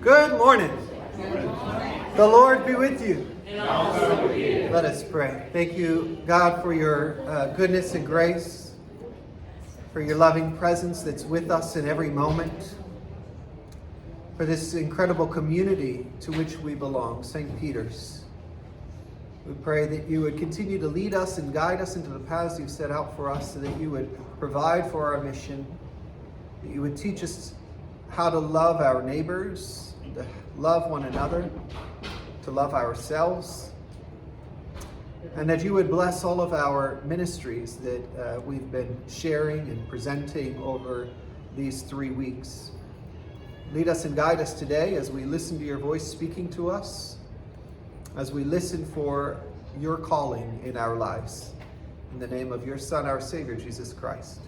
Good morning. The Lord be with you. And also with you. Let us pray. Thank you, God, for your goodness and grace, for your loving presence that's with us in every moment, for this incredible community to which we belong, St. Peter's. We pray that you would continue to lead us and guide us into the paths you've set out for us, so that you would provide for our mission, that you would teach us how to love our neighbors, to love one another, to love ourselves, and that you would bless all of our ministries that we've been sharing and presenting over these 3 weeks. Lead us and guide us today as we listen to your voice speaking to us, as we listen for your calling in our lives. In the name of your Son, our Savior, Jesus Christ.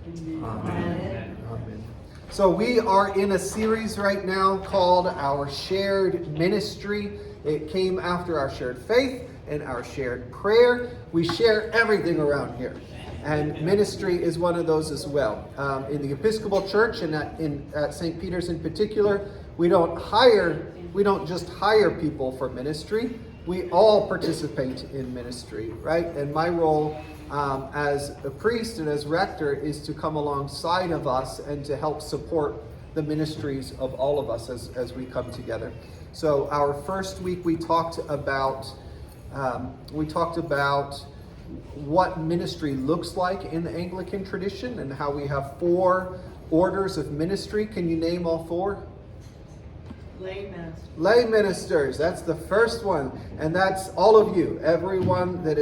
Amen. Amen. Amen. So we are in a series right now called Our Shared Ministry. It came after our shared faith and our shared prayer. We share everything around here, and ministry is one of those as well. In the Episcopal Church and at St. Peter's in particular, we don't just hire people for ministry. We all participate in ministry, right? And my role as a priest and as rector is to come alongside of us and to help support the ministries of all of us as we come together. So our first week we talked about what ministry looks like in the Anglican tradition and how we have 4 orders of ministry. Can you name all 4? Lay ministers, that's the first one, and that's all of you. Everyone that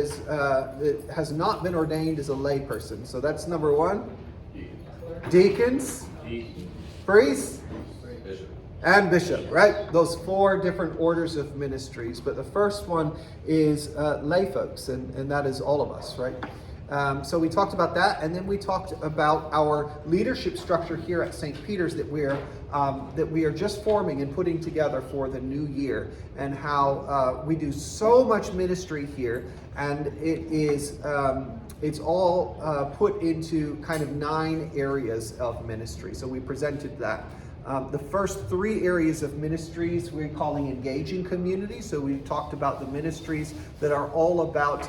has not been ordained is a lay person. So that's number 1. Deacons, priests, and bishop, right? Those 4 different orders of ministries. But the first one is lay folks, and that is all of us, right? So we talked about that, and then we talked about our leadership structure here at St. Peter's that we are just forming and putting together for the new year, and how we do so much ministry here, and it's all put into kind of 9 areas of ministry. So we presented that. The first 3 areas of ministries we're calling engaging community. So we talked about the ministries that are all about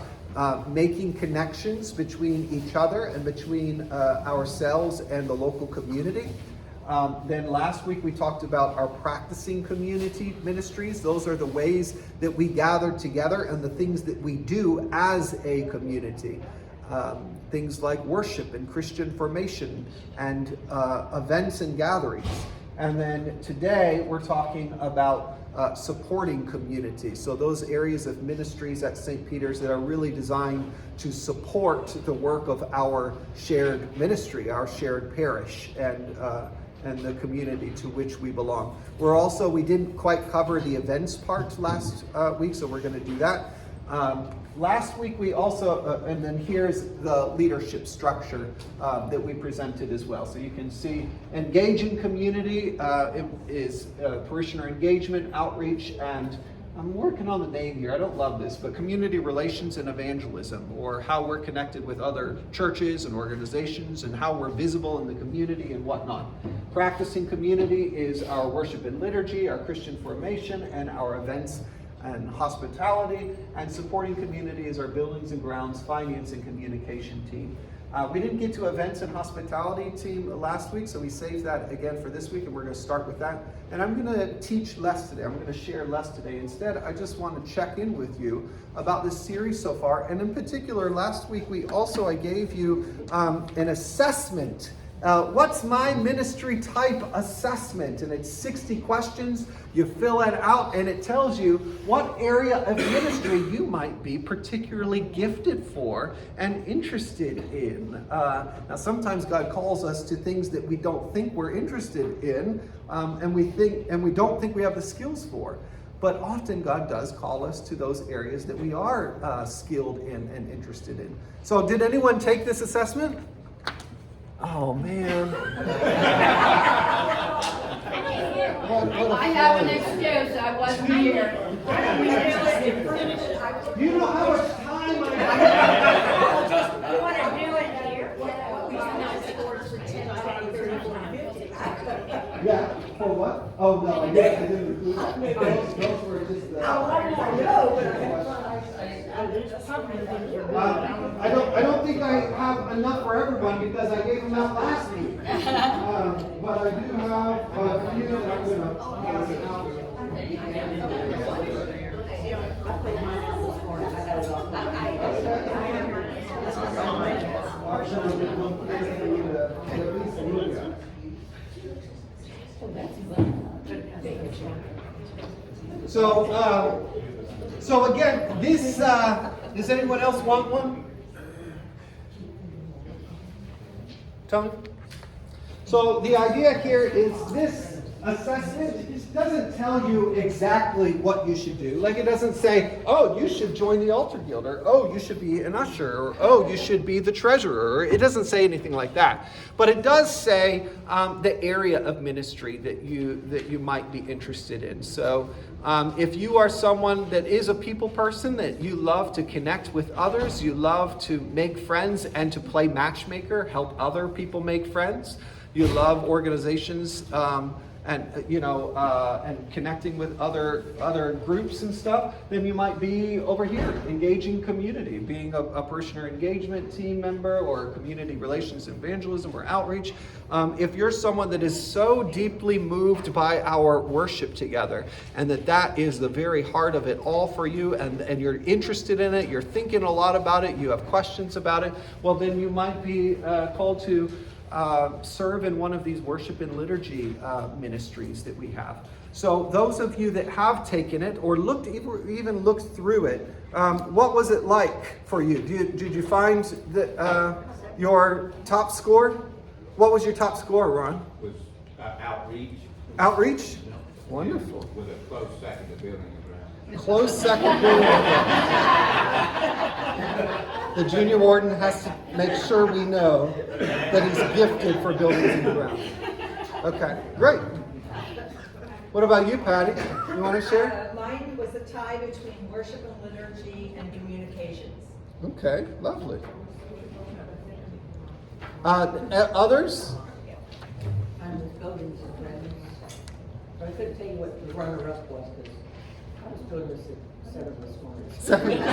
making connections between each other and between ourselves and the local community. Then last week we talked about our practicing community ministries. Those are the ways that we gather together and the things that we do as a community. Things like worship and Christian formation and events and gatherings. And then today we're talking about supporting community. So those areas of ministries at St. Peter's that are really designed to support the work of our shared ministry, our shared parish, and the community to which we belong. We didn't quite cover the events part last week, so we're going to do that. Last week we also, and then here's the leadership structure that we presented as well. So you can see engaging community is parishioner engagement, outreach, and I'm working on the name here. I don't love this, but community relations and evangelism, or how we're connected with other churches and organizations and how we're visible in the community and whatnot. Practicing community is our worship and liturgy, our Christian formation, and our events and hospitality. And supporting community is our buildings and grounds, finance, and communication team. We didn't get to events and hospitality team last week, so we saved that again for this week, and we're going to start with that. And I'm going to teach less today. I'm going to share less today. Instead, I just want to check in with you about this series so far. And in particular, last week I gave you an assessment. What's my ministry type assessment? And it's 60 questions. You fill it out and it tells you what area of ministry you might be particularly gifted for and interested in. Now sometimes God calls us to things that we don't think we're interested in, and we don't think we have the skills for. But often God does call us to those areas that we are skilled in and interested in. So did anyone take this assessment? Oh, man. I have an excuse. I wasn't here. You know how much time I have? You want to do it here? Yeah, for what? Oh, no, I didn't include that. Those were just the. I don't think I have enough for everyone because I gave them out last week. But I do have a few that I'm going to pass out. So again, this, does anyone else want one? Tony? So the idea here is this assessment doesn't tell you exactly what you should do. Like it doesn't say, oh, you should join the altar guild, or oh, you should be an usher, or oh, you should be the treasurer. It doesn't say anything like that. But it does say the area of ministry that you might be interested in. So if you are someone that is a people person, that you love to connect with others, you love to make friends and to play matchmaker, help other people make friends, you love organizations and connecting with other groups and stuff, then you might be over here, engaging community, being a parishioner engagement team member or community relations evangelism or outreach. If you're someone that is so deeply moved by our worship together, and that is the very heart of it all for you, and you're interested in it, you're thinking a lot about it, you have questions about it, well, then you might be called to serve in one of these worship and liturgy ministries that we have. So those of you that have taken it or even looked through it, what was it like for you? Did you find that your top score? What was your top score, Ron? Was outreach. Outreach? Wonderful. With a close second to building and ground. Close second building and ground. The junior warden has to make sure we know that he's gifted for buildings and ground. Okay, great. What about you, Patty? You want to share? Mine was a tie between worship and liturgy and communications. Okay, lovely. Others? I'm with buildings and grounds. But I couldn't tell you what the runner-up was because I was doing this at 7 this morning. And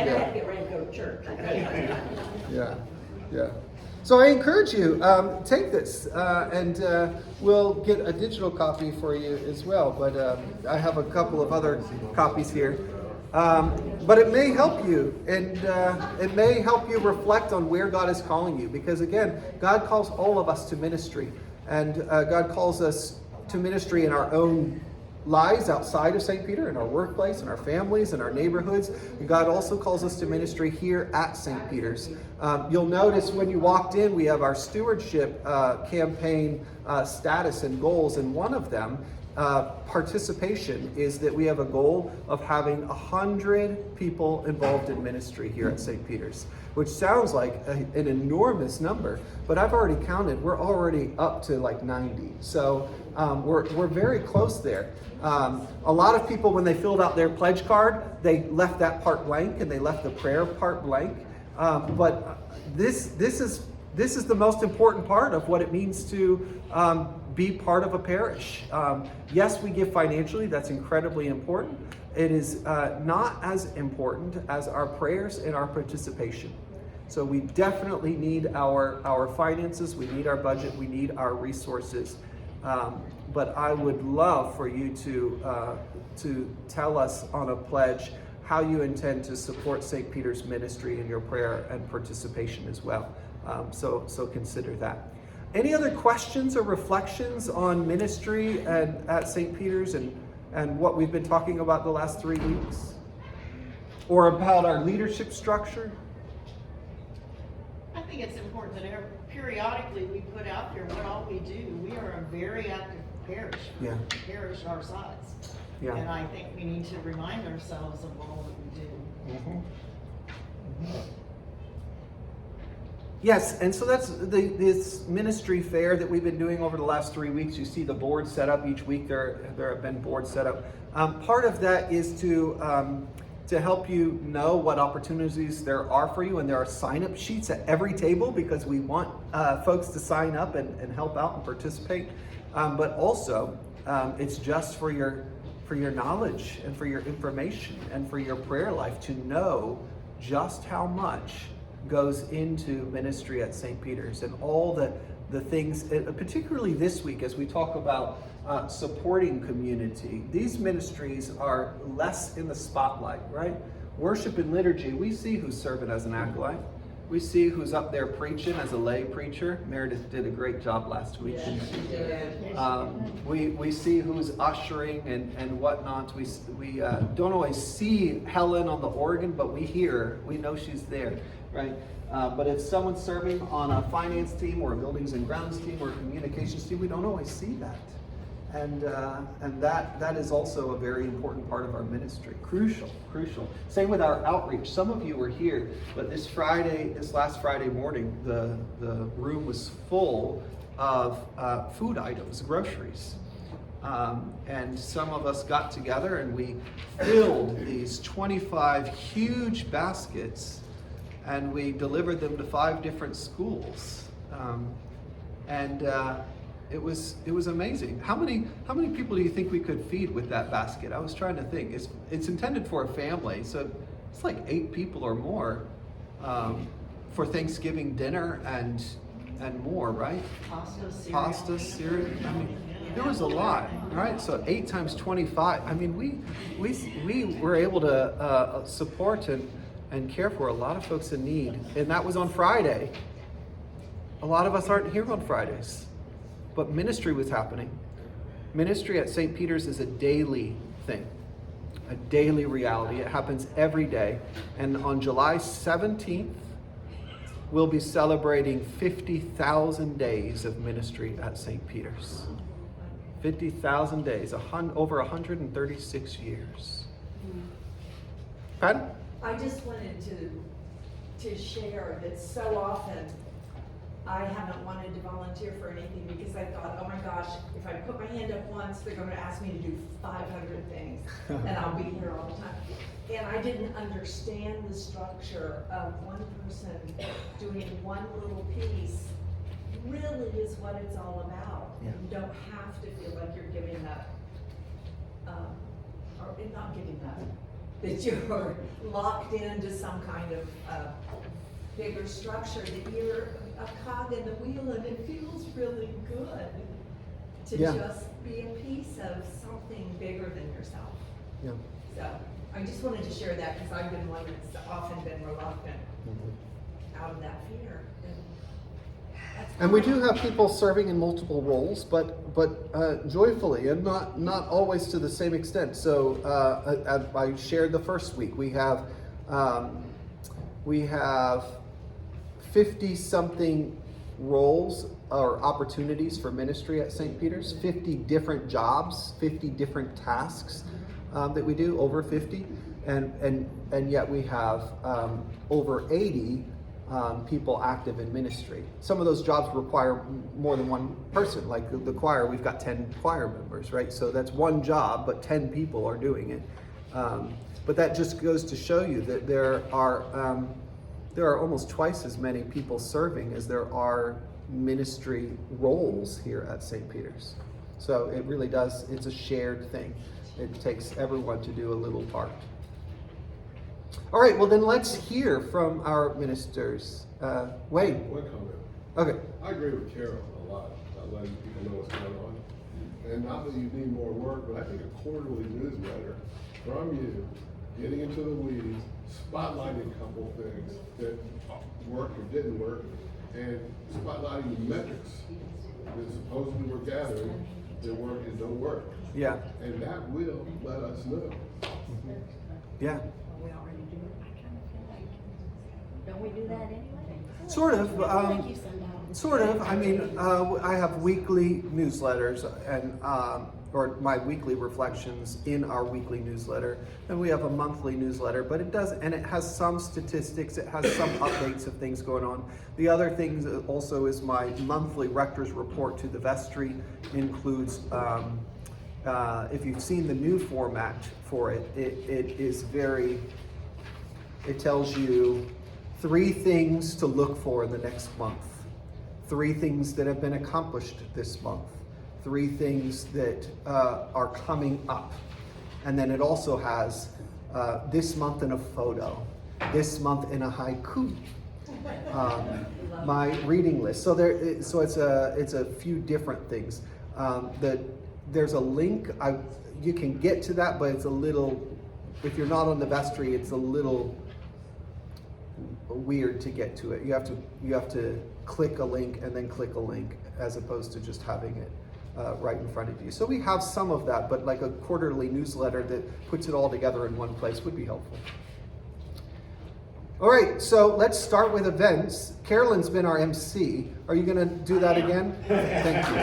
I had to get ready to go to church. Yeah. So I encourage you, take this, and we'll get a digital copy for you as well. But I have a couple of other copies here. But it may help you, and it may help you reflect on where God is calling you. Because again, God calls all of us to ministry, and God calls us to ministry in our own lives outside of St. Peter, in our workplace, in our families, in our neighborhoods. And God also calls us to ministry here at St. Peter's. You'll notice when you walked in, we have our stewardship campaign status and goals, and one of them, participation, is that we have a goal of having 100 people involved in ministry here at St. Peter's, which sounds like an enormous number, but I've already counted, we're already up to like 90. So we're very close there. A lot of people, when they filled out their pledge card, they left that part blank and they left the prayer part blank. But this is the most important part of what it means to be part of a parish. Yes, we give financially, that's incredibly important. It is not as important as our prayers and our participation. So we definitely need our finances, we need our budget, we need our resources. But I would love for you to tell us on a pledge how you intend to support St. Peter's ministry in your prayer and participation as well. So consider that. Any other questions or reflections on ministry at St. Peter's and what we've been talking about the last 3 weeks? Or about our leadership structure? I think it's important that periodically we put out there what all we do. We are a very active parish, Yeah. parish our size. Yeah. And I think we need to remind ourselves of all that we do. Yes, and so that's this ministry fair that we've been doing over the last 3 weeks. You see the board set up each week. There have been boards set up. Part of that is to help you know what opportunities there are for you, and there are sign-up sheets at every table because we want folks to sign up and help out and participate. But also, it's just for your knowledge and for your information and for your prayer life to know just how much goes into ministry at St. Peter's and all the things, particularly this week as we talk about supporting community. These ministries are less in the spotlight, right? Worship and liturgy, we see who's serving as an acolyte. We see who's up there preaching as a lay preacher. Meredith did a great job last week. We see who's ushering and whatnot. We don't always see Helen on the organ, but we know she's there, right? But if someone's serving on a finance team or a buildings and grounds team or a communications team, we don't always see that. And that is also a very important part of our ministry. Crucial. Same with our outreach. Some of you were here, but this last Friday morning, the room was full of food items, groceries. And some of us got together and we filled these 25 huge baskets and we delivered them to 5 different schools. It was amazing. How many people do you think we could feed with that basket? I was trying to think. It's intended for a family, so it's like 8 people or more for Thanksgiving dinner and more, right? Pasta, cereal. I mean, there was a lot, right? So 8 times 25. I mean, we were able to support and care for a lot of folks in need, and that was on Friday. A lot of us aren't here on Fridays. But ministry was happening. Ministry at St. Peter's is a daily thing, a daily reality. It happens every day. And on July 17th, we'll be celebrating 50,000 days of ministry at St. Peter's. 50,000 days, over 136 years. Pardon? I just wanted to share that so often I haven't wanted to volunteer for anything because I thought, oh my gosh, if I put my hand up once, they're going to ask me to do 500 things and I'll be here all the time. And I didn't understand the structure of one person doing one little piece really is what it's all about. Yeah. You don't have to feel like you're giving up, or not giving up, that you're locked into some kind of bigger structure, that you're a cog in the wheel, and it feels really good to just be a piece of something bigger than yourself. Yeah. So I just wanted to share that because I've been one that's often been reluctant out of that fear. And we do have people serving in multiple roles, but joyfully and not always to the same extent. So I shared the first week. We have 50-something roles or opportunities for ministry at St. Peter's, 50 different jobs, 50 different tasks that we do, over 50. And yet we have over 80 people active in ministry. Some of those jobs require more than one person, like the choir, we've got 10 choir members, right? So that's one job, but 10 people are doing it. But that just goes to show you that there are almost twice as many people serving as there are ministry roles here at St. Peter's. So it really does, it's a shared thing. It takes everyone to do a little part. All right, well then let's hear from our ministers. Wayne. One comment. Okay. I agree with Carol a lot about letting people know what's going on. And not that you need more work, but I think a quarterly newsletter from you, getting into the weeds, spotlighting a couple things that worked or didn't work, and spotlighting the metrics that supposedly we're gathering that work and don't work. Yeah. And that will let us know. Yeah. We already do it. Don't we do that anyway? Sort of. Thank you, Sunday. Sort of. I mean, I have weekly newsletters and or my weekly reflections in our weekly newsletter, and we have a monthly newsletter. But it does, and it has some statistics. It has some updates of things going on. The other things also is my monthly rector's report to the vestry. Includes, if you've seen the new format for it, it is very. It tells you 3 things to look for in the next month. 3 things that have been accomplished this month. 3 things that are coming up. And then it also has this month in a photo, this month in a haiku, my reading list. So it's a few different things. There's a link. You can get to that, but it's a little. If you're not on the vestry, it's a little weird to get to it. You have to click a link and then click a link, as opposed to just having it right in front of you. So we have some of that, but like a quarterly newsletter that puts it all together in one place would be helpful. All right, so let's start with events. Carolyn's been our MC. Are you going to do that again? Thank you.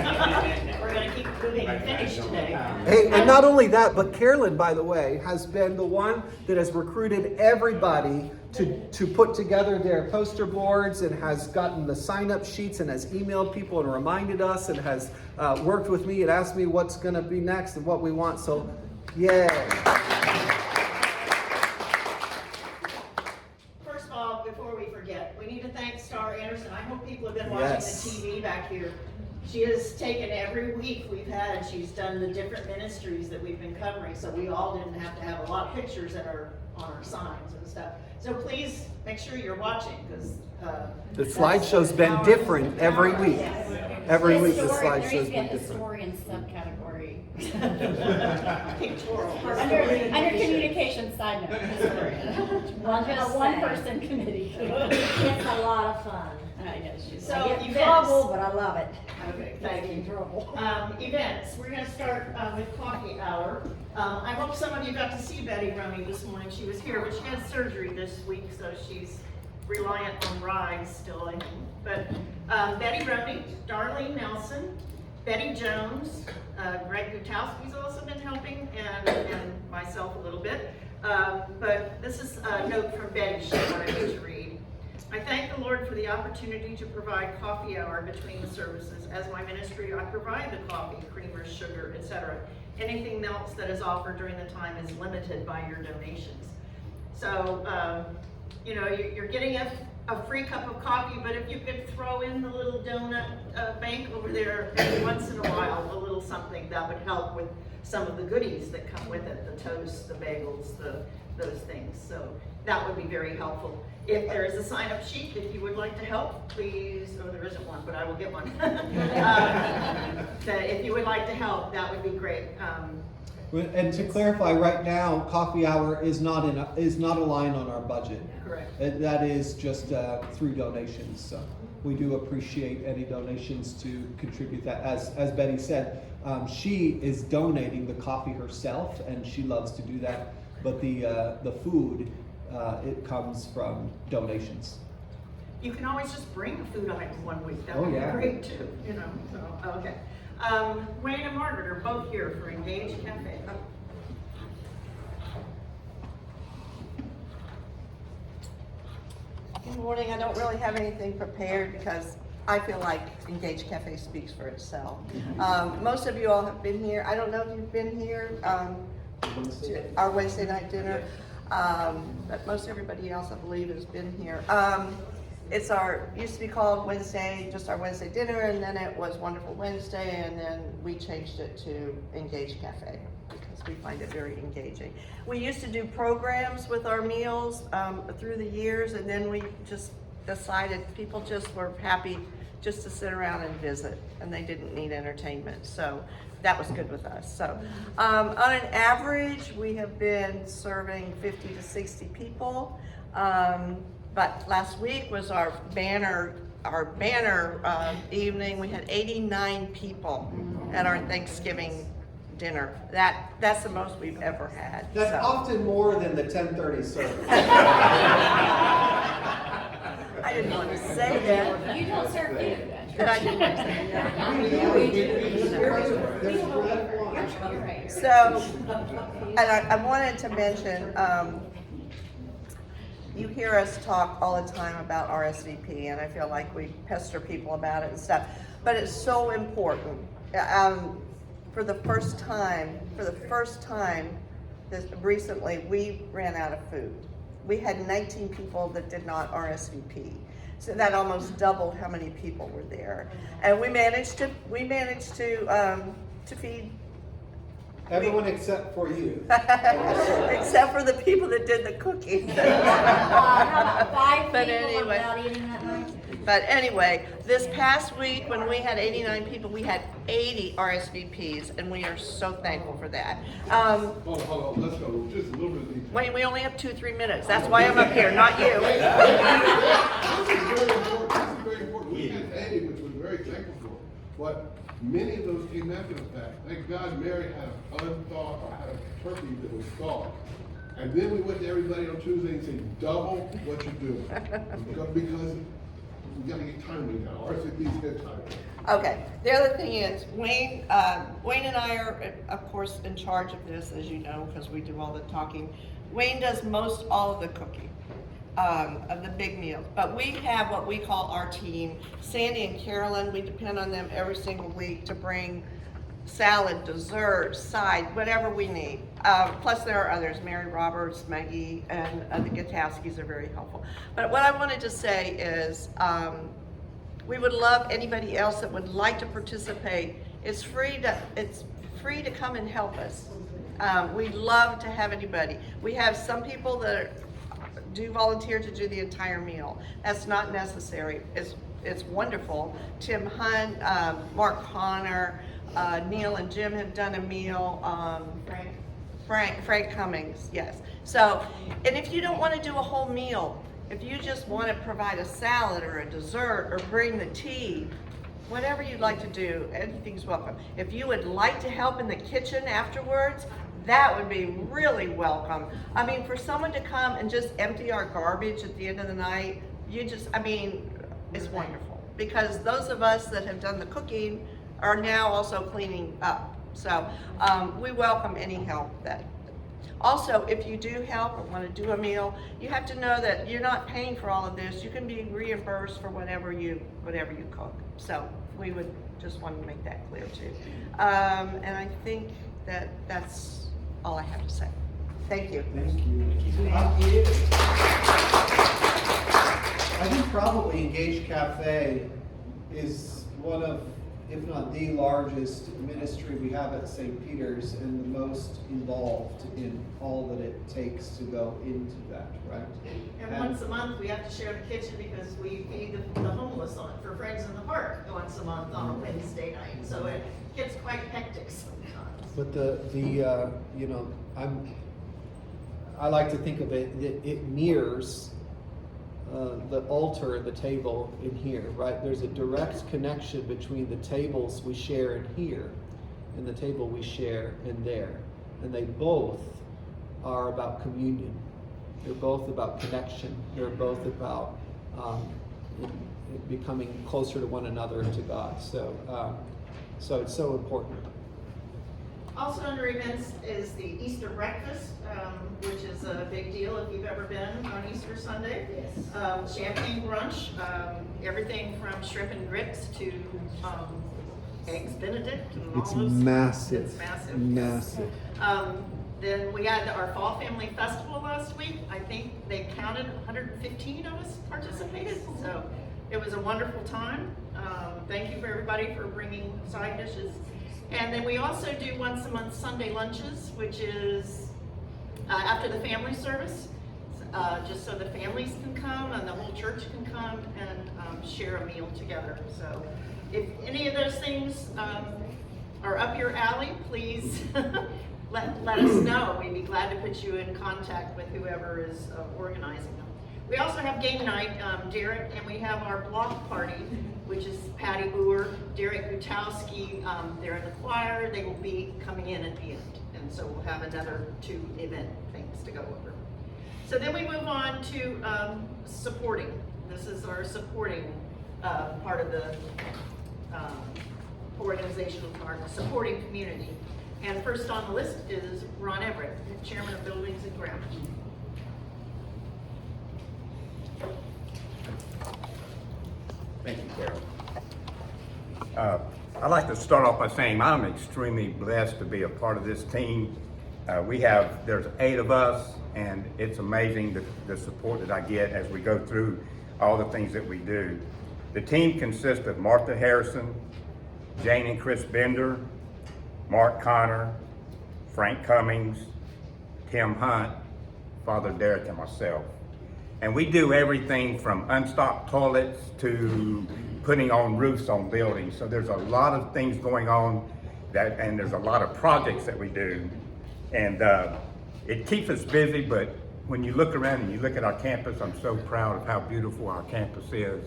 We're gonna keep moving and finish today. Hey, and not only that, but Carolyn, by the way, has been the one that has recruited everybody to put together their poster boards, and has gotten the sign-up sheets, and has emailed people and reminded us, and has worked with me and asked me what's going to be next and what we want. So, yay. First of all, before we forget, we need to thank Star Anderson. I hope people have been watching Yes. the TV back here. She has taken every week we've had, she's done the different ministries that we've been covering, so we all didn't have to have a lot of pictures that are on our signs and stuff. So please make sure you're watching, because The slideshow's been different every week. Every week the slideshow's been different. Historian subcategory. pictorial. Under communication side note, historian. One person committee. It's a lot of fun. I know, she's. So I get in events. trouble, but I love it. Okay, thank Get in you. trouble. Events, we're gonna start with coffee hour. I hope some of you got to see Betty Roney this morning. She was here, but she had surgery this week, so she's reliant on rides still, I think. But Betty Roney, Darlene Nelson, Betty Jones, Greg Gutowski's also been helping, and myself a little bit. But this is a note from Betty she wanted me to read. I thank the Lord for the opportunity to provide coffee hour between the services. As my ministry, I provide the coffee, creamer, sugar, etc. Anything else that is offered during the time is limited by your donations. So, you're getting a free cup of coffee, but if you could throw in the little donut bank over there every once in a while, a little something, that would help with some of the goodies that come with it, the toast, the bagels, those things. So that would be very helpful. If there is a sign-up sheet, if you would like to help, please, there isn't one, but I will get one. If you would like to help, that would be great. And to clarify, right now, coffee hour is not a line on our budget. Correct. That is just through donations. So we do appreciate any donations to contribute that. As Betty said, she is donating the coffee herself, and she loves to do that. But the food, it comes from donations. You can always just bring a food item one week. That Oh, would yeah. be great too, So, okay. Wayne and Margaret are both here for Engage Cafe. Good morning. I don't really have anything prepared because I feel like Engage Cafe speaks for itself. Most of you all have been here. I don't know if you've been here to our Wednesday night dinner, but most everybody else, I believe, has been here. It's used to be called Wednesday, just our Wednesday dinner, and then it was Wonderful Wednesday, and then we changed it to Engage Cafe because we find it very engaging. We used to do programs with our meals through the years, and then we just decided people just were happy just to sit around and visit, and they didn't need entertainment, so that was good with us. So on an average, we have been serving 50 to 60 people. But last week was our banner evening. We had 89 people at our Thanksgiving dinner. That's the most we've ever had. That's so. often more than the 10:30 service. I didn't want to say that. You don't serve food. But I didn't want to say that. We do. You're right. So, and I wanted to mention, you hear us talk all the time about RSVP, and I feel like we pester people about it and stuff, but it's so important. For the first time, recently, we ran out of food. We had 19 people that did not RSVP. So that almost doubled how many people were there. And we managed to feed Everyone except for you. except for the people that did the cooking. How about 5 But people anyway. without eating that night? But anyway, this past week, when we had 89 people, we had 80 RSVPs, and we are so thankful for that. Hold on, let's go just a little bit deeper. Wait, we only have 2-3 minutes. That's why I'm up here, not you. This is very important, this is very important. We had 80, which we're very thankful for. But many of those came after the fact. Thank God Mary had an unthawed, or had a turkey that was thawed. And then we went to everybody on Tuesday and said, double what you're doing. Because we gotta get timely now, RSVP's get timely. Okay, the other thing is, Wayne and I are, of course, in charge of this, as you know, because we do all the talking. Wayne does most all of the cooking, of the big meals. But we have what we call our team. Sandy and Carolyn, we depend on them every single week to bring salad, dessert, side, whatever we need. Plus there are others, Mary Roberts, Maggie, and the Gutowskis are very helpful. But what I wanted to say is, we would love anybody else that would like to participate. It's free to come and help us. We'd love to have anybody. We have some people that do volunteer to do the entire meal. That's not necessary. It's wonderful. Tim Hunt, Mark Connor, Neil and Jim have done a meal. Frank Cummings, yes. So, and if you don't want to do a whole meal, if you just want to provide a salad or a dessert or bring the tea, whatever you'd like to do, anything's welcome. If you would like to help in the kitchen afterwards, that would be really welcome. I mean, for someone to come and just empty our garbage at the end of the night, it's wonderful. Because those of us that have done the cooking are now also cleaning up. So we welcome any help that. Also, if you do help or want to do a meal, you have to know that you're not paying for all of this. You can be reimbursed for whatever you cook. So we would just want to make that clear too. And I think that's all I have to say. Thank you. Thank you. I think probably Engage Cafe is one of, if not the largest ministry we have at St. Peter's, and the most involved in all that it takes to go into that, right? And once a month, we have to share the kitchen because we feed the homeless for Friends in the Park once a month on a Wednesday night. So it gets quite hectic sometimes. But I like to think of it, it mirrors the altar and the table in here, right? There's a direct connection between the tables we share in here and the table we share in there. And they both are about communion. They're both about connection. They're both about becoming closer to one another and to God. So it's so important. Also under events is the Easter breakfast, which is a big deal if you've ever been on Easter Sunday. Yes. Champagne brunch, everything from shrimp and grits to eggs Benedict. And It's all those. massive. It's massive. Massive. Then we had our Fall Family Festival last week. I think they counted 115 of us participated, so it was a wonderful time. Thank you for everybody for bringing side dishes. And then we also do once a month Sunday lunches, which is after the family service, just so the families can come and the whole church can come and share a meal together. So if any of those things are up your alley, please let us know. We'd be glad to put you in contact with whoever is organizing them. We also have game night, Derek, and we have our block party, which is Patty Boer, Derek Gutowski, they're in the choir. They will be coming in at the end. And so we'll have another 2 event things to go over. So then we move on to supporting. This is our supporting part of the organizational part, supporting community. And first on the list is Ron Everett, Chairman of Buildings and Grounds. Thank you, Carol. I'd like to start off by saying I'm extremely blessed to be a part of this team. There's 8 of us, and it's amazing the support that I get as we go through all the things that we do. The team consists of Martha Harrison, Jane and Chris Bender, Mark Connor, Frank Cummings, Tim Hunt, Father Derek, and myself. And we do everything from unstopped toilets to putting on roofs on buildings. So there's a lot of things going on and there's a lot of projects that we do. And it keeps us busy, but when you look around and you look at our campus, I'm so proud of how beautiful our campus is.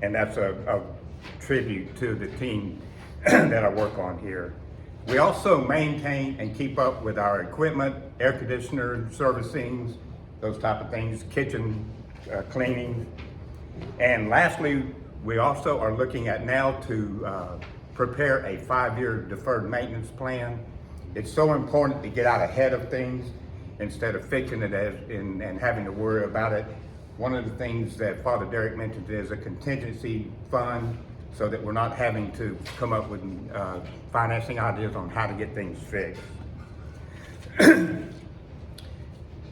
And that's a tribute to the team that I work on here. We also maintain and keep up with our equipment, air conditioner servicings, those type of things, kitchen cleaning. And lastly, we also are looking at now to prepare a 5-year deferred maintenance plan. It's so important to get out ahead of things instead of fixing it and having to worry about it. One of the things that Father Derek mentioned is a contingency fund so that we're not having to come up with financing ideas on how to get things fixed.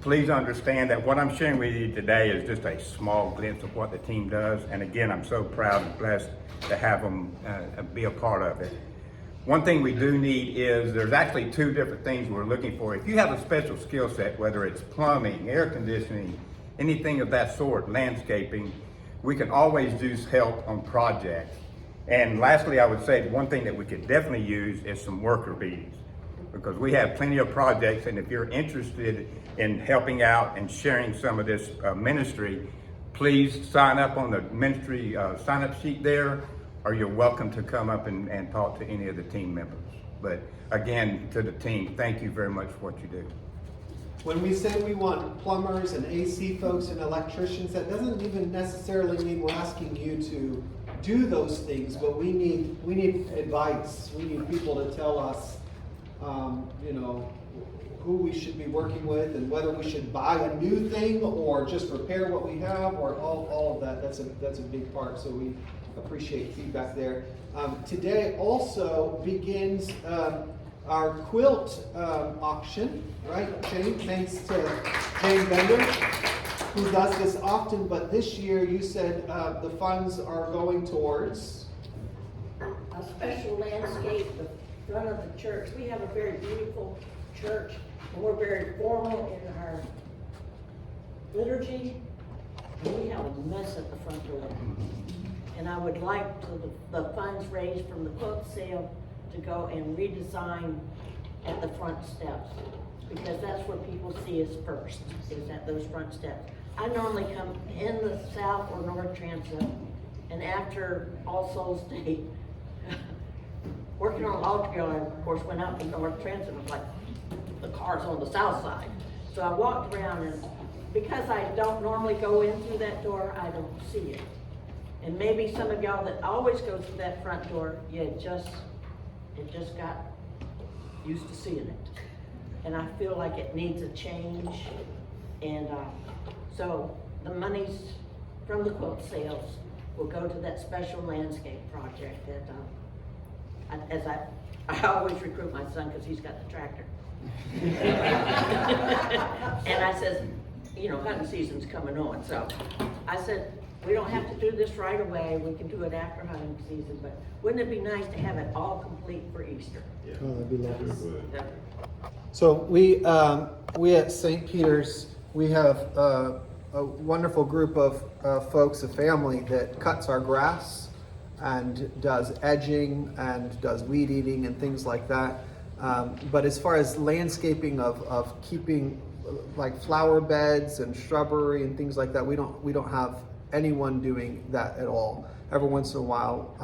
Please understand that what I'm sharing with you today is just a small glimpse of what the team does. And again, I'm so proud and blessed to have them be a part of it. One thing we do need is there's actually 2 different things we're looking for. If you have a special skill set, whether it's plumbing, air conditioning, anything of that sort, landscaping, we can always use help on projects. And lastly, I would say the one thing that we could definitely use is some worker bees, because we have plenty of projects, and if you're interested in helping out and sharing some of this ministry, please sign up on the ministry sign-up sheet there, or you're welcome to come up and talk to any of the team members. But again, to the team, thank you very much for what you do. When we say we want plumbers and AC folks and electricians, that doesn't even necessarily mean we're asking you to do those things, but we need advice. We need people to tell us, who we should be working with and whether we should buy a new thing or just repair what we have, or all of that. That's a big part. So we appreciate feedback there. Today also begins our quilt auction, right? Jane, thanks to Jane Bender, who does this often, but this year you said the funds are going towards A special landscape, the front of the church. We have a very beautiful church, and we're very formal in our liturgy, and we have a mess at the front door. And I would like the funds raised from the quilt sale to go and redesign at the front steps, because that's where people see us first, is at those front steps. I normally come in the south or north transit, and after All Souls Day, working on altar yard, of course, went out to north transit, was like, the car's on the south side. So I walked around, and because I don't normally go in through that door, I don't see it. And maybe some of y'all that always go through that front door, it just got used to seeing it. And I feel like it needs a change. And so the monies from the quilt sales will go to that special landscape project that, I always recruit my son because he's got the tractor. And I said, hunting season's coming on. So I said, we don't have to do this right away. We can do it after hunting season, but wouldn't it be nice to have it all complete for Easter? Yeah. Oh, that'd be lovely. Yeah. So we at St. Peter's, we have a wonderful group of folks, a family that cuts our grass and does edging and does weed eating and things like that. But as far as landscaping of keeping like flower beds and shrubbery and things like that, we don't have anyone doing that at all. Every once in a while,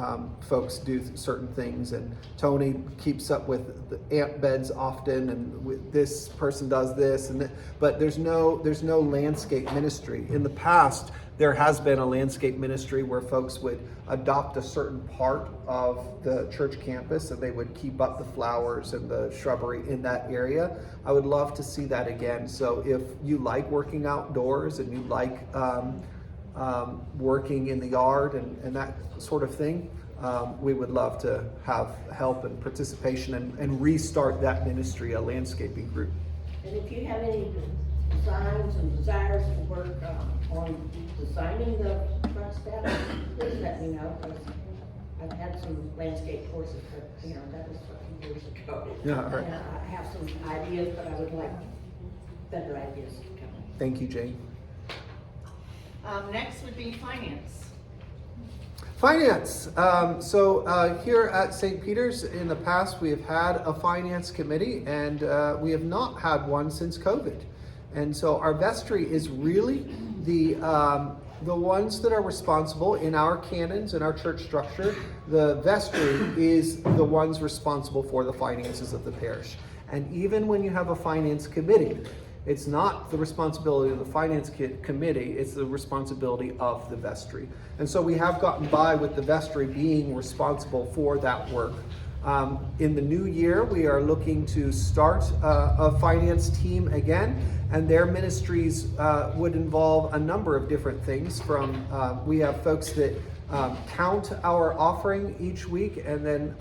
folks do certain things, and Tony keeps up with the ant beds often, and this person does this, but there's no landscape ministry. In the past, there has been a landscape ministry where folks would adopt a certain part of the church campus, and they would keep up the flowers and the shrubbery in that area. I would love to see that again. So if you like working outdoors and you like working in the yard and that sort of thing, we would love to have help and participation and restart that ministry, a landscaping group. And if you have any designs and desires to work on designing the front steps, please let me know, because I've had some landscape courses, but, you know, that was a few years ago. Yeah, all right. And I have some ideas, but I would like better ideas to come. Thank you, Jane. Next would be finance. Finance. Here at St. Peter's, in the past, we have had a finance committee, and we have not had one since COVID. And so our vestry is really the ones that are responsible in our canons, in our church structure. The vestry is the ones responsible for the finances of the parish. And even when you have a finance committee, it's not the responsibility of the finance committee, it's the responsibility of the vestry. And so we have gotten by with the vestry being responsible for that work. In the new year, we are looking to start a finance team again, and their ministries would involve a number of different things. We have folks that count our offering each week, and then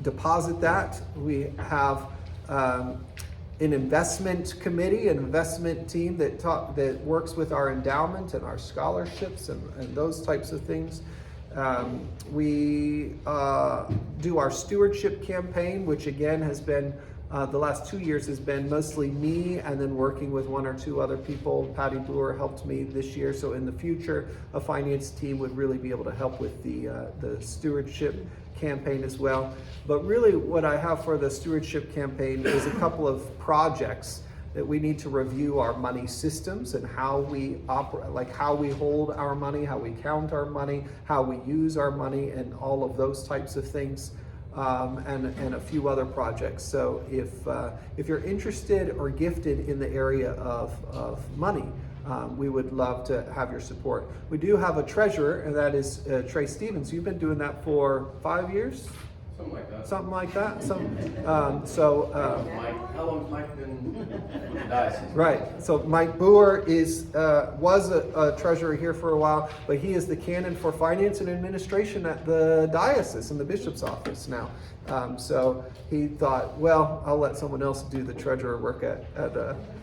deposit that. We have an investment committee, an investment team that works with our endowment and our scholarships and those types of things. We do our stewardship campaign, which again has been the last 2 years has been mostly me, and then working with one or two other people. Patty Brewer helped me this year, so in the future, a finance team would really be able to help with the stewardship campaign as well. But really what I have for the stewardship campaign is a couple of projects that we need to review our money systems and how we operate, like how we hold our money, how we count our money, how we use our money, and all of those types of things, and a few other projects. So if you're interested or gifted in the area of money, we would love to have your support. We do have a treasurer, and that is Trey Stevens. You've been doing that for 5 years? Something like that. Something like that. Mike, how long has Mike been with the diocese? Right. So Mike Boer was a treasurer here for a while, but he is the canon for finance and administration at the diocese in the bishop's office now. So he thought, well, I'll let someone else do the treasurer work at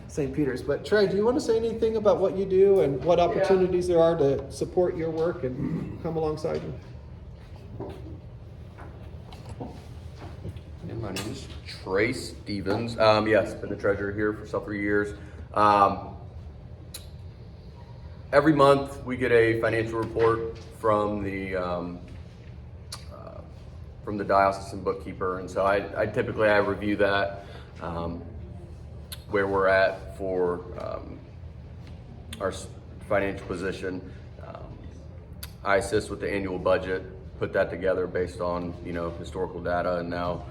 St. Peter's. But Trey, do you want to say anything about what you do and what opportunities there are to support your work and come alongside you? And my name is Trey Stevens. Yes, been the treasurer here for several years. Every month we get a financial report from the diocesan bookkeeper, and so I typically review that, where we're at for our financial position. I assist with the annual budget, put that together based on historical data, and now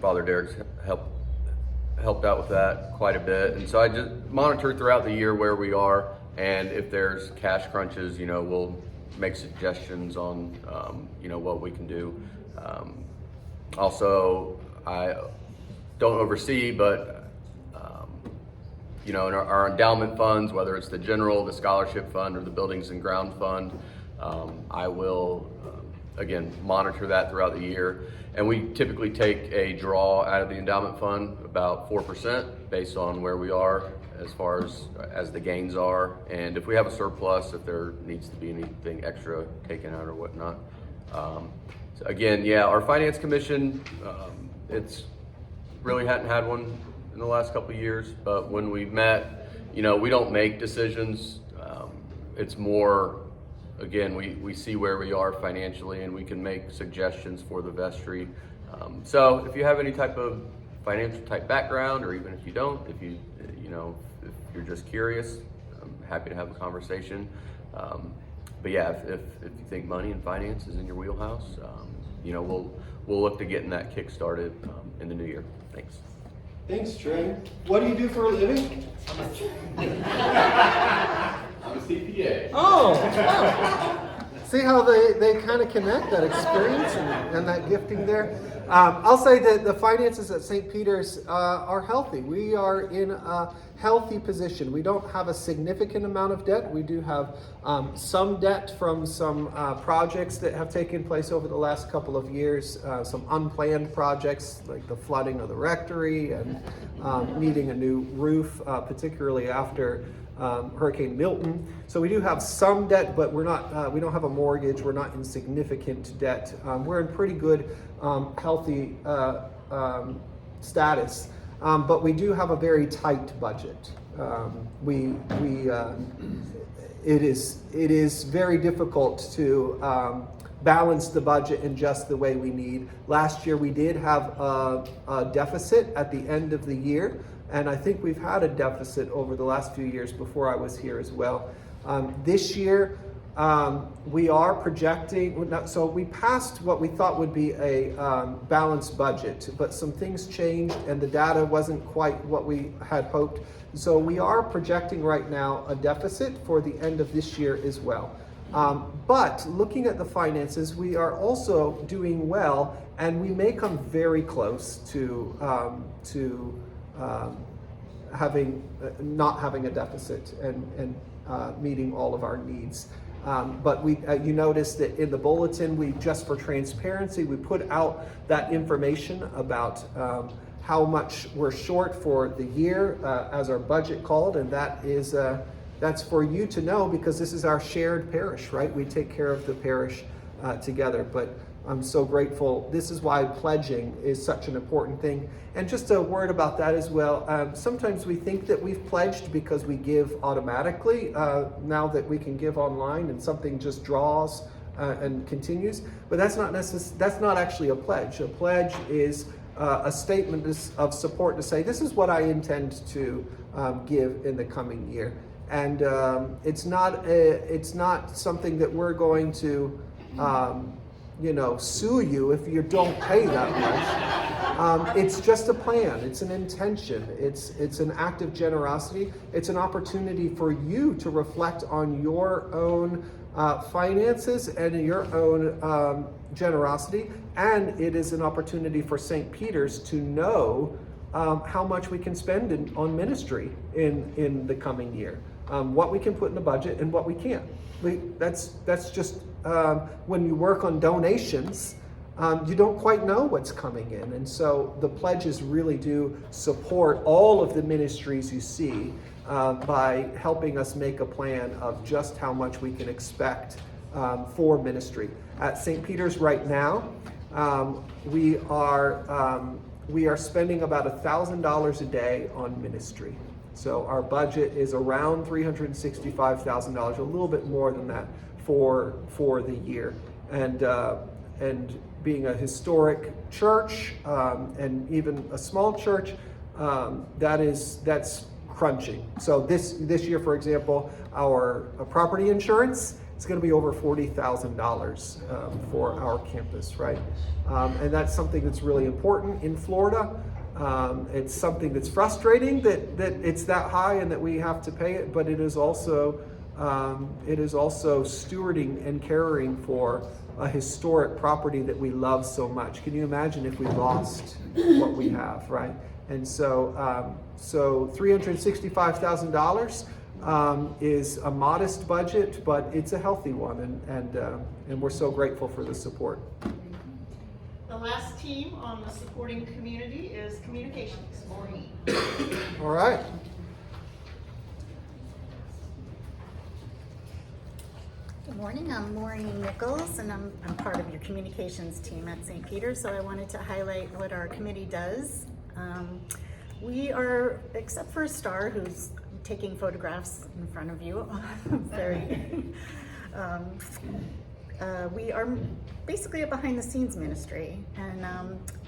Father Derek's helped out with that quite a bit, and so I just monitor throughout the year where we are, and if there's cash crunches, we'll make suggestions on what we can do. Also, I don't oversee, but in our endowment funds, whether it's the general, the scholarship fund, or the buildings and ground fund, I will again monitor that throughout the year. And we typically take a draw out of the endowment fund, about 4%, based on where we are as far as the gains are. And if we have a surplus, if there needs to be anything extra taken out or whatnot. So again, our finance commission, it's really hadn't had one in the last couple of years, but when we met, we don't make decisions. It's more, again, we see where we are financially, and we can make suggestions for the vestry. So if you have any type of financial type background, or even if you don't, if you're just curious, I'm happy to have a conversation. But if you think money and finance is in your wheelhouse, we'll look to getting that kick started in the new year. Thanks. Thanks, Trey. What do you do for a living? I'm a CPA. Oh, See how they kind of connect that experience and that gifting there? I'll say that the finances at St. Peter's are healthy. We are in a healthy position. We don't have a significant amount of debt. We do have some debt from some projects that have taken place over the last couple of years, some unplanned projects like the flooding of the rectory and needing a new roof, particularly after Hurricane Milton. So we do have some debt, but we're not. We don't have a mortgage. We're not in significant debt. We're in pretty good, healthy status. But we do have a very tight budget. It is very difficult to balance the budget in just the way we need. Last year we did have a deficit at the end of the year. And I think we've had a deficit over the last few years before I was here as well. This year, we are projecting, so we passed what we thought would be a balanced budget, but some things changed and the data wasn't quite what we had hoped. So we are projecting right now a deficit for the end of this year as well. But looking at the finances, we are also doing well, and we may come very close to not having a deficit and meeting all of our needs. But you notice that in the bulletin, we just for transparency, we put out that information about how much we're short for the year as our budget called, and that is that's for you to know because this is our shared parish, right? We take care of the parish together. But I'm so grateful. This is why pledging is such an important thing. And just a word about that as well. Sometimes we think that we've pledged because we give automatically now that we can give online and something just draws and continues. But that's not actually a pledge. A pledge is a statement of support to say, this is what I intend to give in the coming year. And it's not something that we're going to sue you if you don't pay that much. It's just a plan. It's an intention. It's an act of generosity. It's an opportunity for you to reflect on your own finances and your own generosity. And it is an opportunity for St. Peter's to know how much we can spend on ministry in the coming year. What we can put in the budget and what we can't. That's just when you work on donations, you don't quite know what's coming in. And so the pledges really do support all of the ministries you see by helping us make a plan of just how much we can expect for ministry. At St. Peter's right now, we are spending about $1,000 a day on ministry. So our budget is around $365,000, a little bit more than that for the year. And being a historic church and even a small church, that's crunching. So this year, for example, our property insurance is going to be over $40,000 for our campus, right? And that's something that's really important in Florida. It's something that's frustrating that it's that high and that we have to pay it, but it is also stewarding and caring for a historic property that we love so much. Can you imagine if we lost what we have, right? And so $365,000 is a modest budget, but it's a healthy one, and we're so grateful for the support. The last team on the supporting community is communications. Maureen. All right. Good morning, I'm Maureen Nichols, and I'm part of your communications team at St. Peter's, so I wanted to highlight what our committee does. We are, except for Star, who's taking photographs in front of you, we are basically a behind-the-scenes ministry, and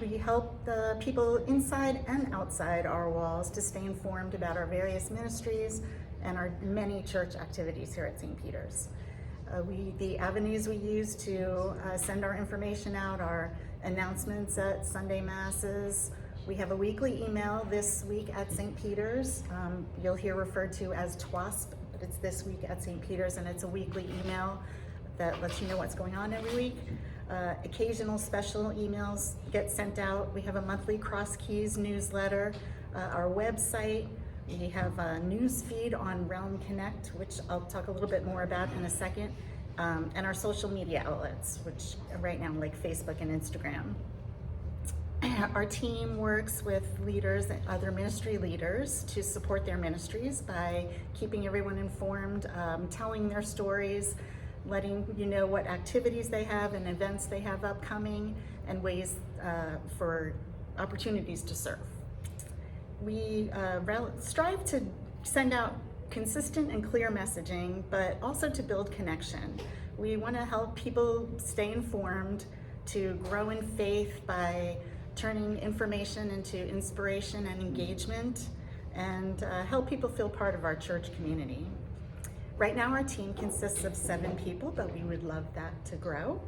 we help the people inside and outside our walls to stay informed about our various ministries and our many church activities here at St. Peter's. The avenues we use to send our information out are announcements at Sunday Masses. We have a weekly email this week at St. Peter's. You'll hear referred to as TWASP, but it's this week at St. Peter's, and it's a weekly email that lets you know what's going on every week. Occasional special emails get sent out. We have a monthly Cross Keys newsletter, our website. We have a news feed on Realm Connect, which I'll talk a little bit more about in a second, and our social media outlets, which right now like Facebook and Instagram. Our team works with leaders and other ministry leaders to support their ministries by keeping everyone informed, telling their stories, letting you know what activities they have and events they have upcoming, and ways for opportunities to serve. We strive to send out consistent and clear messaging, but also to build connection. We want to help people stay informed, to grow in faith by turning information into inspiration and engagement, and help people feel part of our church community. Right now our team consists of 7 people, but we would love that to grow.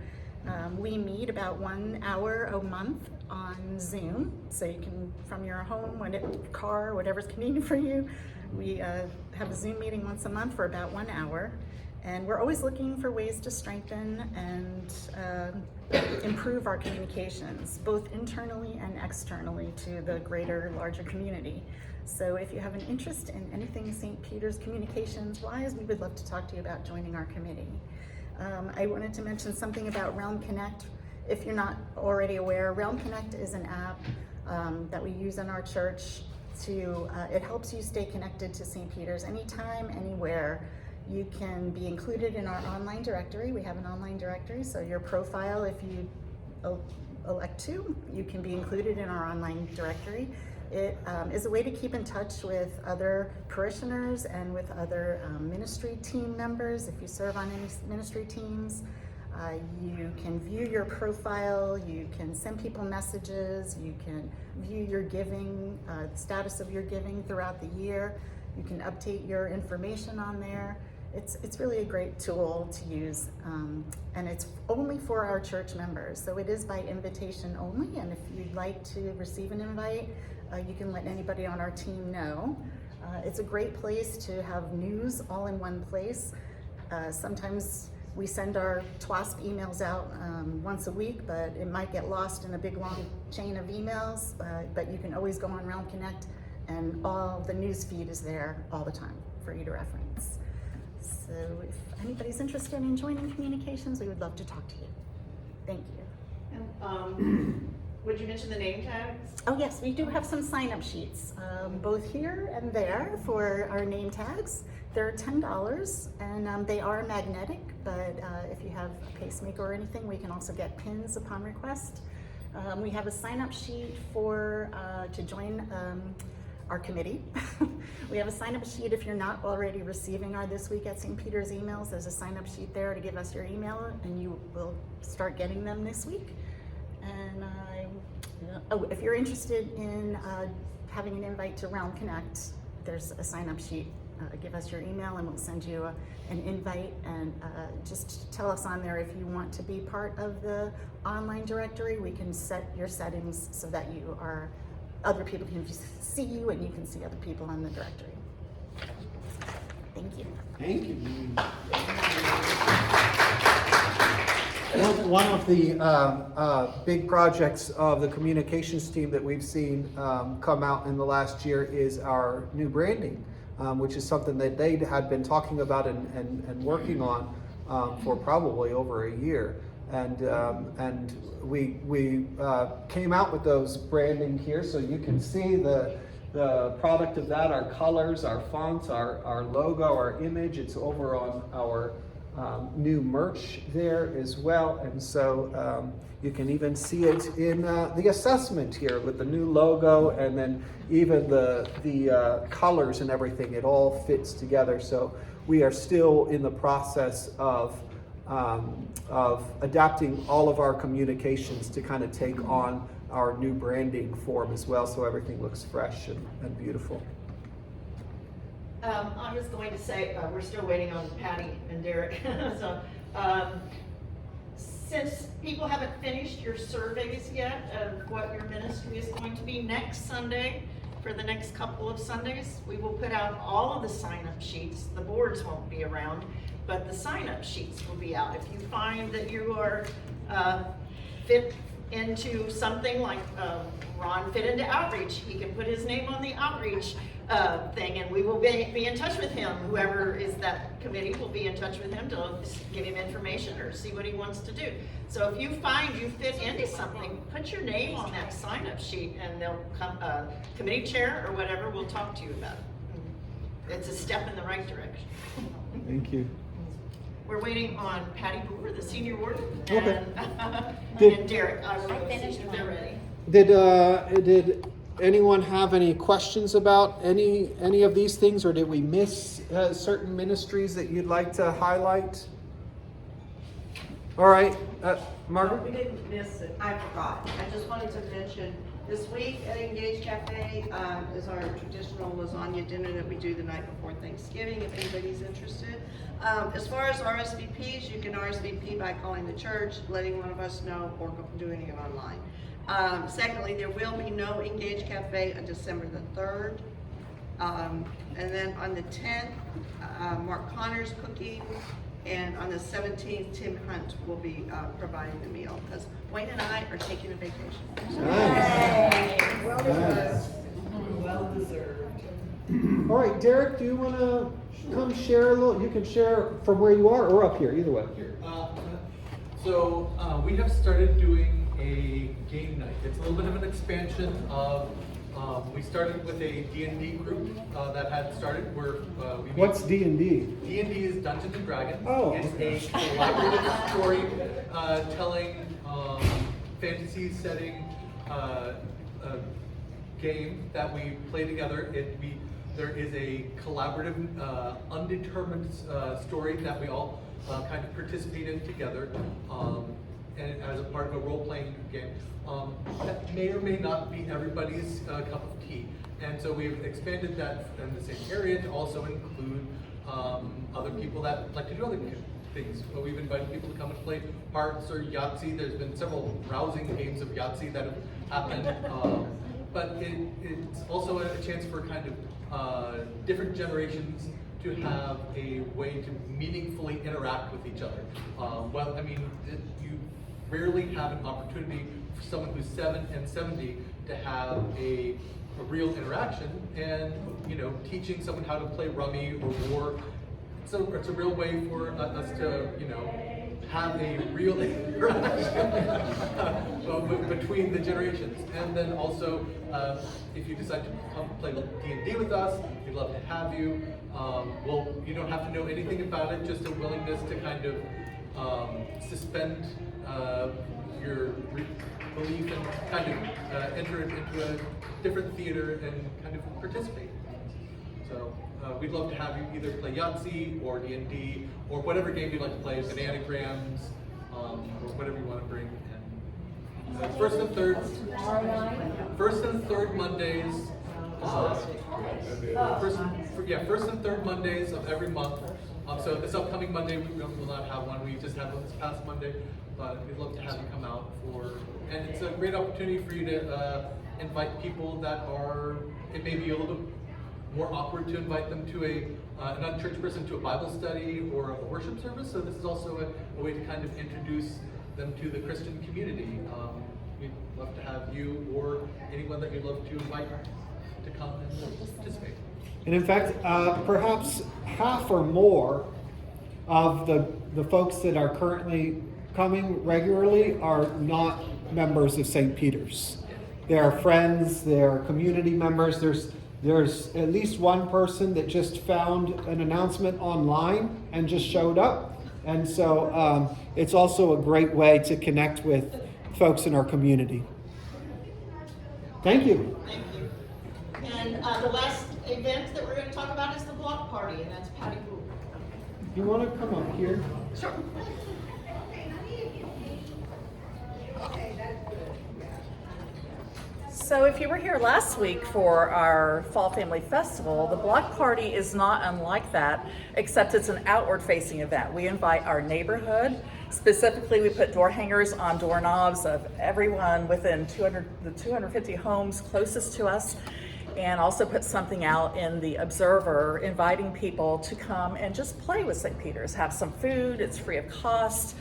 We meet about 1 hour a month on Zoom, so you can, from your home, car, whatever's convenient for you. We have a Zoom meeting once a month for about 1 hour, and we're always looking for ways to strengthen and improve our communications, both internally and externally to the greater, larger community. So if you have an interest in anything St. Peter's communications-wise, we would love to talk to you about joining our committee. I wanted to mention something about Realm Connect. If you're not already aware, Realm Connect is an app that we use in our church to, it helps you stay connected to St. Peter's anytime, anywhere. You can be included in our online directory. We have an online directory, so your profile, if you elect to, you can be included in our online directory. It is a way to keep in touch with other parishioners and with other ministry team members. If you serve on any ministry teams, you can view your profile, you can send people messages, you can view your giving, the status of your giving throughout the year. You can update your information on there. It's really a great tool to use, and it's only for our church members. So it is by invitation only, and if you'd like to receive an invite, you can let anybody on our team know. It's a great place to have news all in one place. Sometimes we send our TWASP emails out once a week, but it might get lost in a big long chain of emails, but you can always go on Realm Connect, and all the news feed is there all the time for you to reference. So if anybody's interested in joining communications, we would love to talk to you. Thank you. And, would you mention the name tags? Oh yes, we do have some sign-up sheets, both here and there for our name tags. They're $10, and they are magnetic, but if you have a pacemaker or anything, we can also get pins upon request. We have a sign-up sheet for to join our committee. We have a sign-up sheet if you're not already receiving our This Week at St. Peter's emails. There's a sign-up sheet there to give us your email, and you will start getting them this week. And if you're interested in having an invite to Realm Connect, there's a sign-up sheet. Give us your email and we'll send you an invite, and just tell us on there if you want to be part of the online directory. We can set your settings so that you are, other people can see you and you can see other people on the directory. Thank you. Thank you. One of the big projects of the communications team that we've seen come out in the last year is our new branding, which is something that they had been talking about and working on for probably over a year. And we came out with those branding here, so you can see the product of that, our colors, our fonts, our logo, our image. It's over on our new merch there as well, and so you can even see it in the assessment here with the new logo, and then even the colors and everything. It all fits together. So we are still in the process of adapting all of our communications to kind of take on our new branding form as well, so everything looks fresh and beautiful. I was going to say, we're still waiting on Patty and Derek. So, since people haven't finished your surveys yet of what your ministry is going to be next Sunday, for the next couple of Sundays. We will put out all of the sign-up sheets. The boards won't be around, but the sign-up sheets will be out. If you find that you are fit into something like Ron fit into outreach, he can put his name on the outreach thing, and we will be in touch with him. Whoever is that committee will be in touch with him to give him information or see what he wants to do. So if you find you fit into something, put your name on that sign-up sheet, and they'll come, committee chair or whatever will talk to you about it. It's a step in the right direction. Thank you. We're waiting on Patty Hoover, the senior warden, Okay. and Derek. I finished if they're ready. Did anyone have any questions about any of these things, or did we miss certain ministries that you'd like to highlight? All right, Margaret? We didn't miss it. I forgot. I just wanted to mention, this week at Engage Cafe is our traditional lasagna dinner that we do the night before Thanksgiving, if anybody's interested. As far as RSVPs, you can RSVP by calling the church, letting one of us know, or doing it online. Secondly, there will be no Engage Cafe on December the 3rd. And then on the 10th, Mark Connor's cooking. And on the 17th, Tim Hunt will be providing the meal, because Wayne and I are taking a vacation. Nice. Well deserved. All right, Derek, do you want to come share a little? You can share from where you are or up here, either way. So we have started doing a game night. It's a little bit of an expansion of, we started with a D&D group that had started where we meet. What's D&D? D&D is Dungeons and Dragons. Oh, It's a collaborative story telling fantasy setting game that we play together. There is a collaborative, undetermined story that we all kind of participate in together, and as a part of a role-playing game. That may or may not be everybody's cup of tea. And so we've expanded that in the same area to also include other people that like to do other things. We've invited people to come and play hearts or Yahtzee. There's been several rousing games of Yahtzee that have happened. But it's also a chance for kind of different generations to have a way to meaningfully interact with each other. Well, I mean, you rarely have an opportunity for someone who's 7 and 70 to have a real interaction, and teaching someone how to play rummy or war. So it's a real way for us to have a real interaction between the generations. And then also, if you decide to come play D&D with us, we'd love to have you. Well, you don't have to know anything about it, just a willingness to kind of suspend your belief and kind of enter into a different theater and kind of participate. So we'd love to have you either play Yahtzee or D&D or whatever game you'd like to play, bananagrams, or whatever you want to bring. And first and third Mondays. First and third Mondays of every month. So this upcoming Monday we will not have one. We just had one this past Monday, but we'd love to have you come out and it's a great opportunity for you to invite people that are. It may be a little bit more awkward to invite them to an unchurched person to a Bible study or a worship service. So this is also a way to kind of introduce them to the Christian community. We'd love to have you or anyone that you'd love to invite to come and participate. And in fact, perhaps half or more of the folks that are currently coming regularly are not members of St. Peter's. They're friends, they're community members. There's at least one person that just found an announcement online and just showed up. And so it's also a great way to connect with folks in our community. Thank you. Thank you. And the last event that we're going to talk about is the block party, and that's Patty Hoover. You want to come up here? Sure. So if you were here last week for our Fall Family Festival, the block party is not unlike that, except it's an outward-facing event. We invite our neighborhood. Specifically, we put door hangers on doorknobs of everyone within the 250 homes closest to us. and also put something out in the Observer inviting people to come and just play with St. Peter's, have some food, it's free of cost,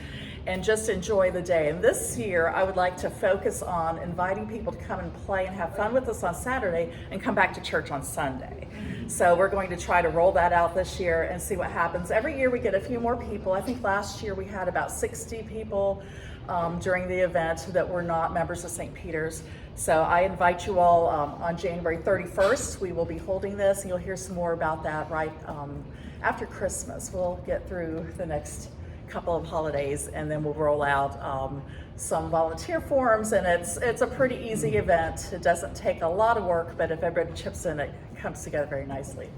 and just enjoy the day. And this year, I would like to focus on inviting people to come and play and have fun with us on Saturday and come back to church on Sunday. So we're going to try to roll that out this year and see what happens. Every year we get a few more people. I think last year we had about 60 people during the event that were not members of St. Peter's. So I invite you all on January 31st. We will be holding this, and you'll hear some more about that right after Christmas. We'll get through the next couple of holidays, and then we'll roll out some volunteer forms, and it's a pretty easy event. It doesn't take a lot of work, but if everybody chips in, it comes together very nicely.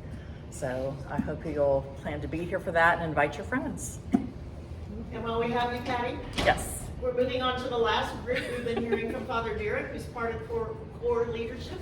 So I hope you'll plan to be here for that and invite your friends. And while we have you, Patty, Yes. we're moving on to the last group. We've been hearing from Father Derek, who's part of core leadership,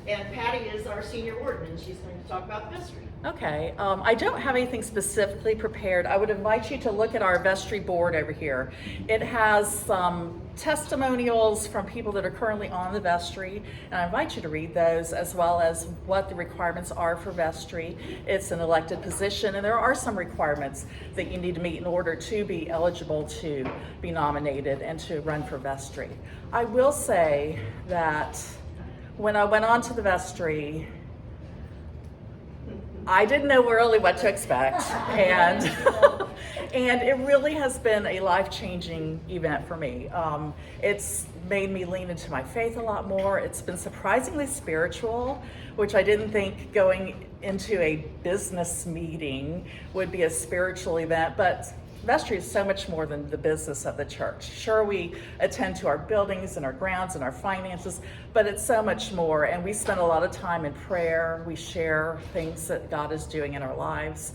and Patty is our senior warden, and she's going to talk about the vestry. Okay, I don't have anything specifically prepared. I would invite you to look at our vestry board over here. It has some testimonials from people that are currently on the vestry, and I invite you to read those, as well as what the requirements are for vestry. It's an elected position, and there are some requirements that you need to meet in order to be eligible to be nominated and to run for vestry. I will say that when I went on to the vestry, I didn't know really what to expect, and and it really has been a life-changing event for me. It's made me lean into my faith a lot more. It's been surprisingly spiritual, which I didn't think going into a business meeting would be a spiritual event, but vestry is so much more than the business of the church. Sure, we attend to our buildings and our grounds and our finances, but it's so much more. And we spend a lot of time in prayer. We share things that God is doing in our lives.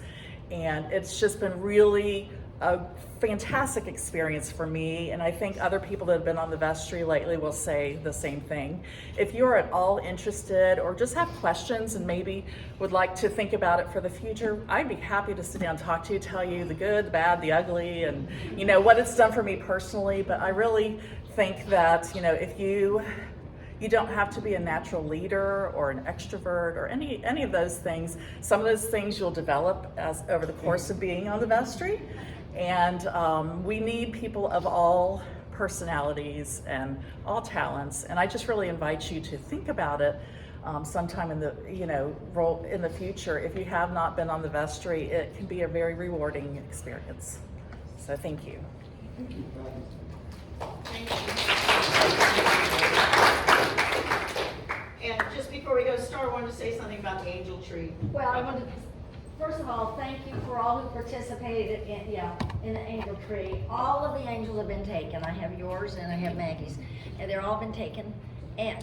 And it's just been really a fantastic experience for me, and I think other people that have been on the vestry lately will say the same thing. If you're at all interested or just have questions and maybe would like to think about it for the future, I'd be happy to sit down and talk to you, tell you the good, the bad, the ugly, and what it's done for me personally. But I really think that if you don't have to be a natural leader or an extrovert or any of those things. Some of those things you'll develop over the course of being on the vestry. And we need people of all personalities and all talents. And I just really invite you to think about it sometime in the in the future. If you have not been on the vestry, it can be a very rewarding experience. So thank you. Thank you, Patty. And just before we go, Star wanted to say something about the angel tree. Well, I wanted to, first of all, thank you for all who participated in the angel tree. All of the angels have been taken. I have yours and I have Maggie's, and they're all been taken, and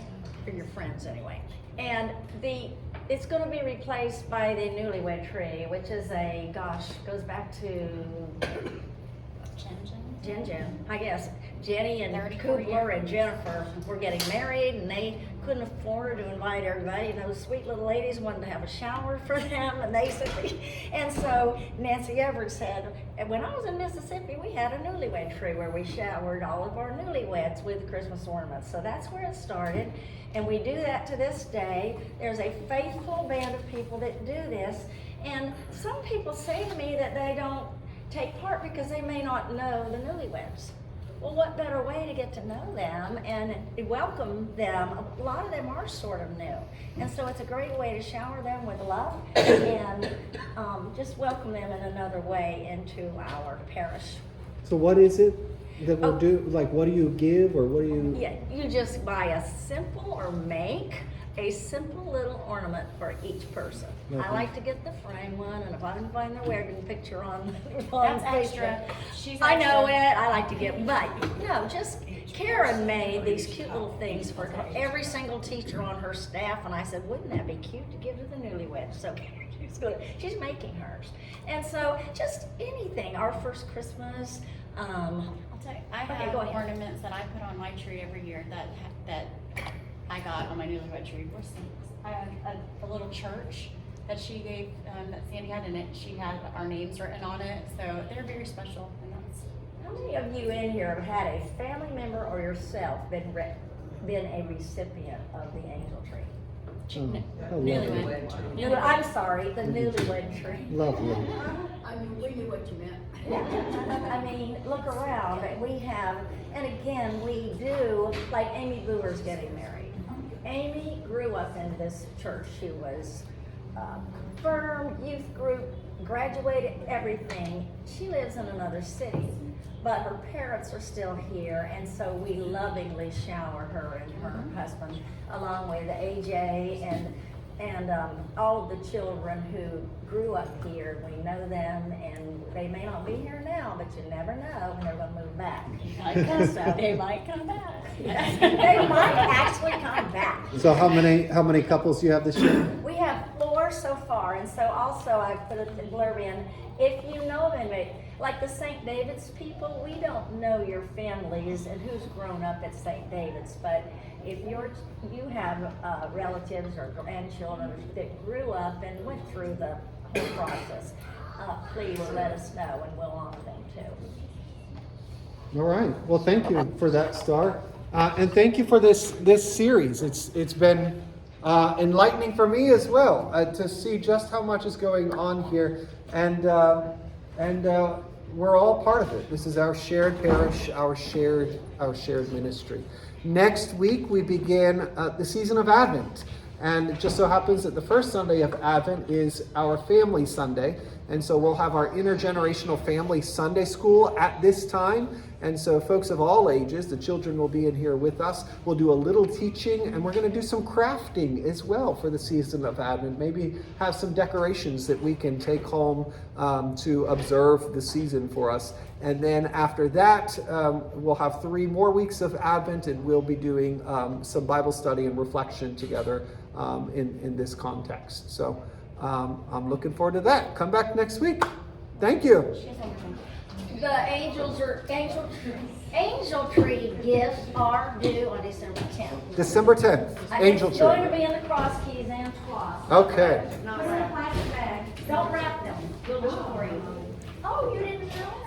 for your friends anyway. And it's going to be replaced by the newlywed tree, which is goes back to Jen, I guess. Jenny and Kubler and Jennifer were getting married, and they couldn't afford to invite everybody. And those sweet little ladies wanted to have a shower for them, and they said, and so Nancy Everett said, and when I was in Mississippi, we had a newlywed tree where we showered all of our newlyweds with Christmas ornaments. So that's where it started, and we do that to this day. There's a faithful band of people that do this, and some people say to me that they don't take part because they may not know the newlyweds. Well, what better way to get to know them and welcome them? A lot of them are sort of new. And so it's a great way to shower them with love and just welcome them in another way into our parish. So what is it that we'll do? Like, what do you give, or what do you? Yeah, you just buy a simple or make a simple little ornament for each person. Okay. I like to get the frame one, and if I can find their wedding picture on That's Facebook. extra. She's I know extra. it. I like to get, but no, just Karen made these cute little things for every single teacher on her staff, and I said, wouldn't that be cute to give to the newlyweds? So she's making hers, and so just anything. Our first Christmas. I'll tell you, I Okay, have go ahead. ornaments that I put on my tree every year that I got on my newlywed tree. I have a little church that she gave, that Sandy had in it. She had our names written on it, so they're very special. And that's How many of you in here have had a family member or yourself been a recipient of the angel tree? Newlywed. I'm sorry, the newlywed tree. Lovely. I mean, we knew what you meant. Yeah, I mean, look around, we have, and again, we do, like Amy Booer's getting married. Amy grew up in this church. She was confirmed, youth group, graduated, everything. She lives in another city, but her parents are still here, and so we lovingly shower her and her husband, along with AJ and all of the children who grew up here. We know them, and they may not be here now, but you never know when they're gonna move back. They might come back. They might actually come back. So how many couples do you have this year? We have 4 so far, and so also I put a blurb in, if you know them, like the St. David's people, we don't know your families and who's grown up at St. David's, but if you have relatives or grandchildren that grew up and went through the whole process, please let us know and we'll honor them too. All right. Well, thank you for that, Star, and thank you for this series. It's been enlightening for me as well to see just how much is going on here, and we're all part of it. This is our shared parish, our shared ministry. Next week we begin the season of Advent, and it just so happens that the first Sunday of Advent is our Family Sunday, and so we'll have our intergenerational family Sunday school at this time. And so folks of all ages, the children will be in here with us. We'll do a little teaching, and we're going to do some crafting as well for the season of Advent. Maybe have some decorations that we can take home to observe the season for us. And then after that, we'll have 3 more weeks of Advent, and we'll be doing some Bible study and reflection together in this context. So I'm looking forward to that. Come back next week. Thank you. The angel tree gifts are due on December 10th. December 10th, Angel It's going to Tree. be in the cross keys and cloth. Okay. Put in a plastic bag. Don't wrap them. We'll do it for you. Oh, you didn't know that?